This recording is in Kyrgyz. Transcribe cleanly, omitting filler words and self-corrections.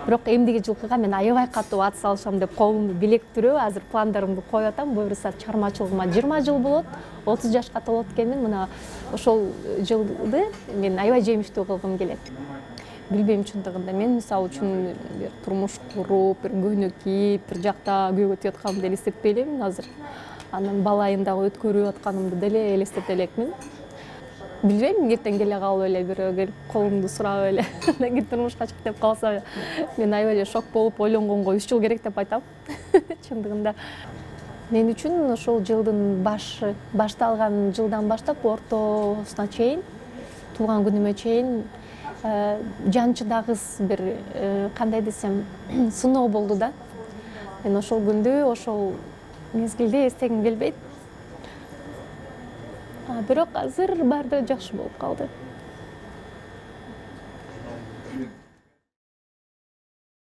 Бирок эмдиги жылкыга мен аябай катуу ат салышам деп колумду билек түрөп азыр пландарымды коюп атам. Буюрса чыгармачылыгыма 20 жыл болот, 30 жашка толот экенмин. Мына ошол жылды мен аябай жемиштүү кылгым келет. Билбейм чындыгында мен мисалы үчүн бир турмуш куруп, бир көнөкөйүп, бир жакта көгөтүп атканымды элестетпей элемин азыр. Анан бала айындагы өткөрүп атканымды деле элестете элекмин. Билбейм, эртең келе калып эле бирөө келип колумду сурап эле андан кийин турмушка чык деп калса, мен аябай эле шок болуп ойлонгонго 3 жыл керек деп айтам. Чындыгында мен үчүн ошол жылдын башталган жылдан баштап ортосуна чейин, туулган күнүмө чейин жанчыдагыс бир кандай десем сыноо болду да. Мен ошол күндү, ошол мезгилде эстегим келбейт. Бирок азыр баары да жакшы болуп калды.